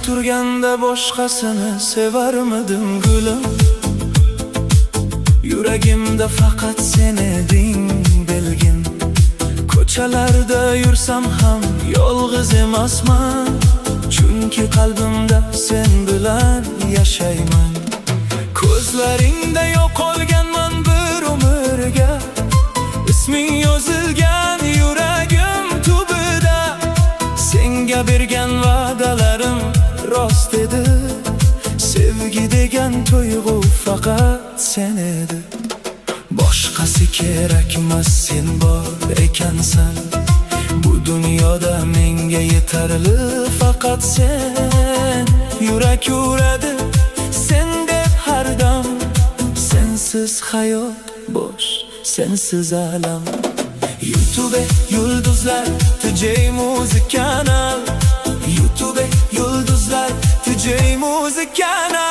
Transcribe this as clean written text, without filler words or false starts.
turganda boshqasini sevarmidim gulim? Yuragimda faqat sen eding belgin. Ko'chalarda yursam ham yolg'iz emasman, chunki qalbimda sen bilan yashayman. Ko'zlaringda yo'qolganman bir umrga, isming yozilgan yuragim tubida. Senga bergan va'dalarim rost edi, sevgi degan tuyg'u faqat sen edi. Boshqasi kerakmas, sen bor ekansan. Bu dunyoda menga yetarli faqat sen. Yurak uradi sen deb har dam, sensiz hayot bosh, sensiz alam. YouTube yulduzlar DJ Music kanal. YouTube yulduzlar DJ Music kanal.